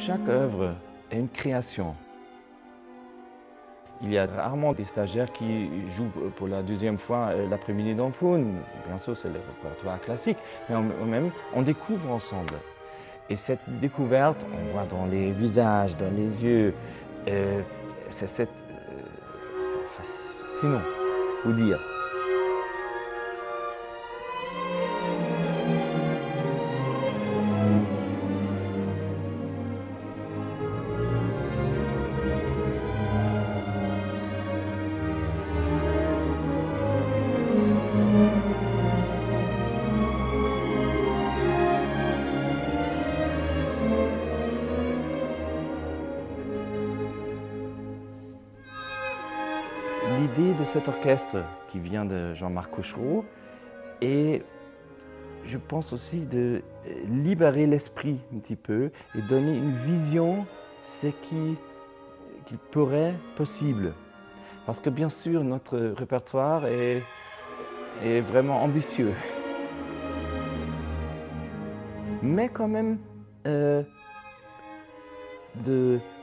Chaque œuvre est une création. Il y a rarement des stagiaires qui jouent pour la deuxième fois l'après-midi dans Faune. Bien sûr, c'est le répertoire classique, mais même on découvre ensemble. Et cette découverte, on voit dans les visages, dans les yeux, c'est fascinant, faut dire. L'idée de cet orchestre qui vient de Jean-Marc Cochereau est, je pense aussi, de libérer l'esprit un petit peu et donner une vision de ce qui pourrait possible. Parce que bien sûr, notre répertoire est vraiment ambitieux. Mais quand même, de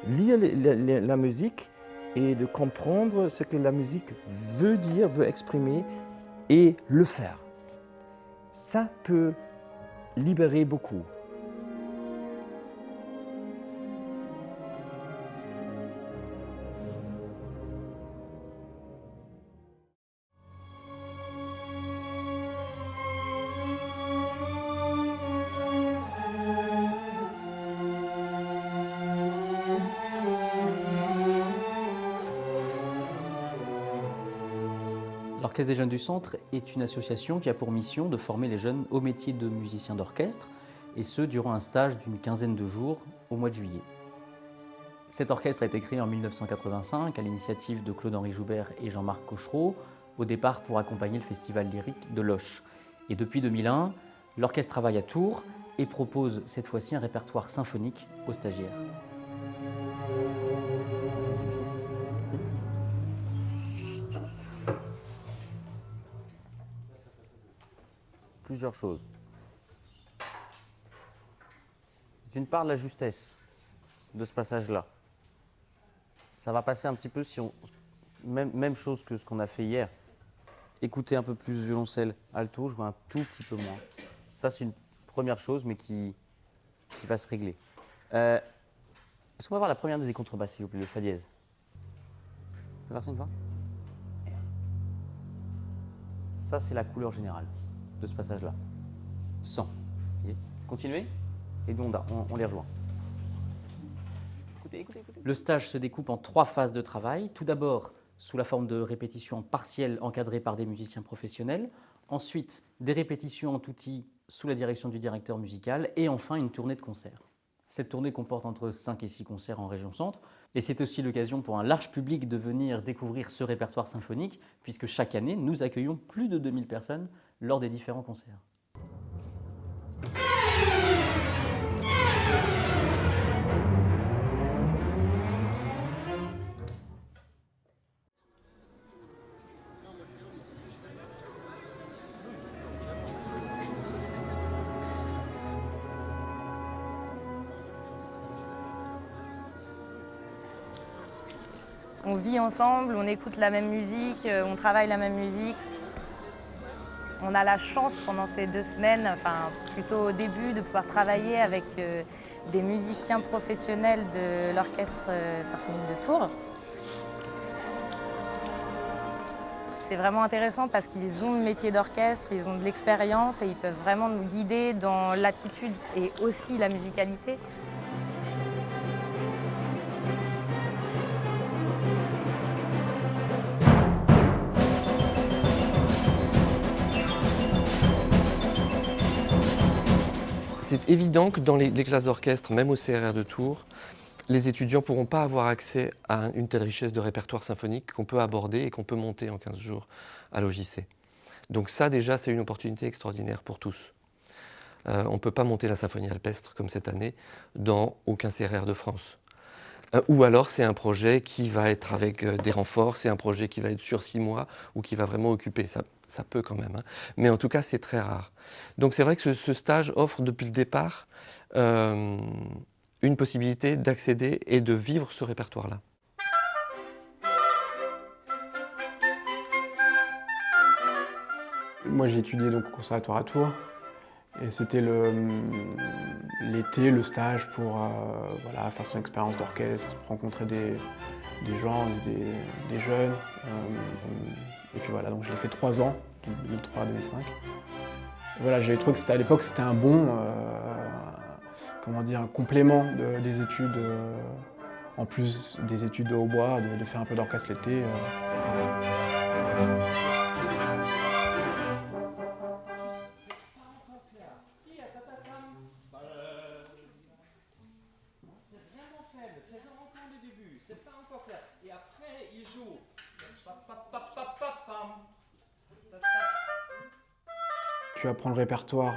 lire la musique et de comprendre ce que la musique veut dire, veut exprimer et le faire. Ça peut libérer beaucoup. L'Orchestre des Jeunes du Centre est une association qui a pour mission de former les jeunes au métier de musicien d'orchestre, et ce durant un stage d'une quinzaine de jours au mois de juillet. Cet orchestre a été créé en 1985 à l'initiative de Claude-Henri Joubert et Jean-Marc Cochereau, au départ pour accompagner le festival lyrique de Loches. Et depuis 2001, l'orchestre travaille à Tours et propose cette fois-ci un répertoire symphonique aux stagiaires. Plusieurs choses. D'une part, la justesse de ce passage-là. Ça va passer un petit peu si on... Même chose que ce qu'on a fait hier. Écouter un peu plus violoncelle, alto, jouer un tout petit peu moins. Ça, c'est une première chose, mais qui va se régler. Est-ce qu'on va voir la première des contrebasses, s'il vous plaît, le fa dièse? On peut faire ça une fois? Ça, c'est la couleur générale de ce passage-là. 100. Continuez, et nous, on les rejoint. Écoutez. Le stage se découpe en 3 phases de travail. Tout d'abord, sous la forme de répétitions partielles encadrées par des musiciens professionnels. Ensuite, des répétitions en tout-outils sous la direction du directeur musical. Et enfin, une tournée de concerts. Cette tournée comporte entre 5 et 6 concerts en région centre. Et c'est aussi l'occasion pour un large public de venir découvrir ce répertoire symphonique, puisque chaque année, nous accueillons plus de 2000 personnes lors des différents concerts. On vit ensemble, on écoute la même musique, on travaille la même musique. On a la chance pendant ces 2 semaines, enfin plutôt au début, de pouvoir travailler avec des musiciens professionnels de l'Orchestre symphonique de Tours. C'est vraiment intéressant parce qu'ils ont le métier d'orchestre, ils ont de l'expérience et ils peuvent vraiment nous guider dans l'attitude et aussi la musicalité. C'est évident que dans les classes d'orchestre, même au CRR de Tours, les étudiants ne pourront pas avoir accès à une telle richesse de répertoire symphonique qu'on peut aborder et qu'on peut monter en 15 jours à l'OJC. Donc ça déjà, c'est une opportunité extraordinaire pour tous. On ne peut pas monter la symphonie alpestre comme cette année dans aucun CRR de France. Ou alors c'est un projet qui va être avec des renforts, c'est un projet qui va être sur 6 mois ou qui va vraiment occuper, ça peut quand même, hein. Mais en tout cas c'est très rare. Donc c'est vrai que ce stage offre depuis le départ une possibilité d'accéder et de vivre ce répertoire-là. Moi j'ai étudié donc au conservatoire à Tours et c'était l'été, le stage pour voilà, faire son expérience d'orchestre, rencontrer des gens, des jeunes. Et puis voilà, donc je l'ai fait 3 ans, de 2003 à 2005. Et voilà, j'avais trouvé que à l'époque c'était un bon comment dire, un complément des études, en plus des études de hautbois, de faire un peu d'orchestre l'été. Tu apprends le répertoire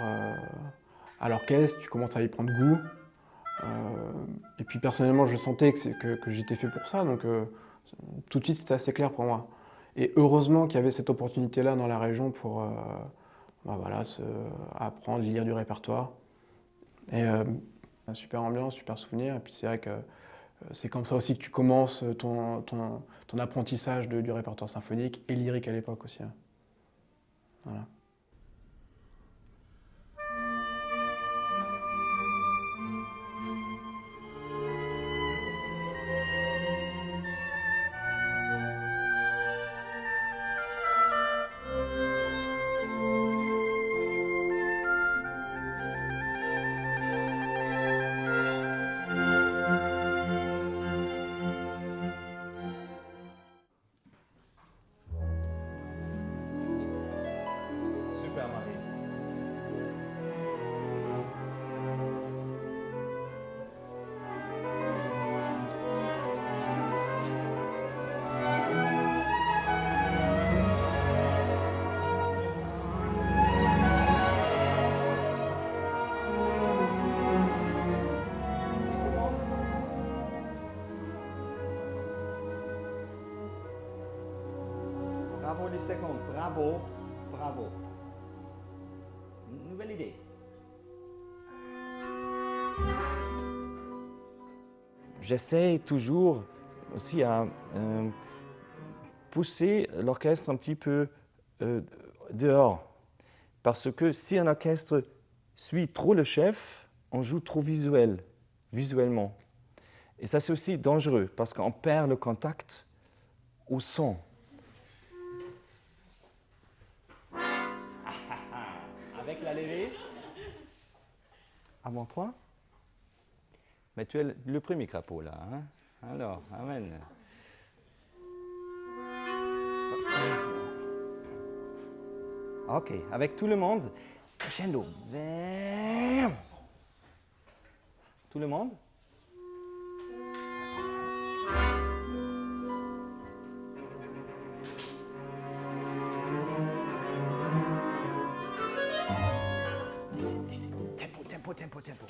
à l'orchestre, tu commences à y prendre goût. Et puis personnellement, je sentais que j'étais fait pour ça, donc tout de suite c'était assez clair pour moi. Et heureusement qu'il y avait cette opportunité-là dans la région pour bah voilà, apprendre, lire du répertoire. Et une super ambiance, super souvenir. Et puis c'est vrai que c'est comme ça aussi que tu commences ton apprentissage du répertoire symphonique et lyrique à l'époque aussi. Hein. Voilà. Super, Marie. Bravo les secondes, bravo, bravo. Nouvelle idée. J'essaie toujours aussi à pousser l'orchestre un petit peu dehors. Parce que si un orchestre suit trop le chef, on joue trop visuellement. Et ça, c'est aussi dangereux parce qu'on perd le contact au son. Avec la levée. Avant 3. Mais tu es le premier crapaud là. Hein? Alors, amen. Ok, avec tout le monde. Crescendo. Tout le monde. Tempo.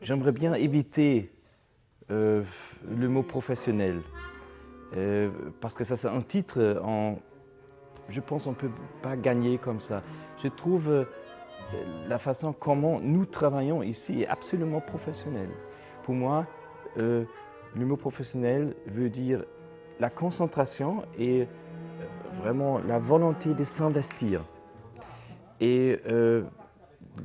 J'aimerais bien éviter le mot professionnel. Parce que ça, c'est un titre, je pense qu'on ne peut pas gagner comme ça. Je trouve la façon comment nous travaillons ici est absolument professionnelle. Pour moi, le mot professionnel veut dire la concentration et vraiment la volonté de s'investir. Et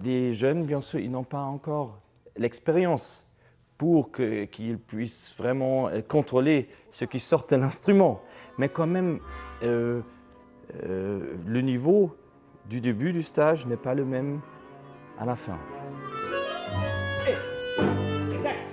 les jeunes, bien sûr, ils n'ont pas encore l'expérience pour qu'ils puissent vraiment contrôler ce qui sort de l'instrument. Mais quand même, le niveau du début du stage n'est pas le même à la fin. Exact.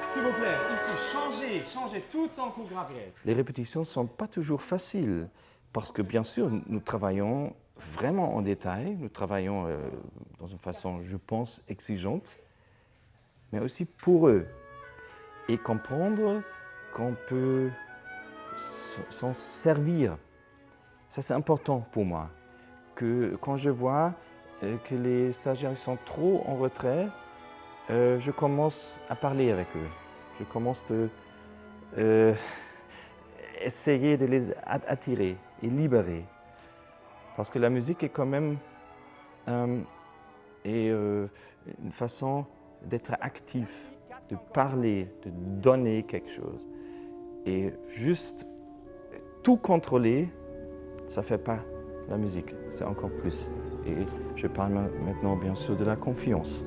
S'il vous plaît, ici, changez tout en coup gravier. Les répétitions ne sont pas toujours faciles parce que bien sûr, nous travaillons vraiment en détail, nous travaillons dans une façon, je pense, exigeante, mais aussi pour eux. Et comprendre qu'on peut s'en servir. Ça, c'est important pour moi. Que quand je vois que les stagiaires sont trop en retrait, je commence à parler avec eux. Je commence à essayer de les attirer et libérer. Parce que la musique est quand même une façon d'être actif, de parler, de donner quelque chose. Et juste tout contrôler, ça ne fait pas la musique, c'est encore plus. Et je parle maintenant bien sûr de la confiance.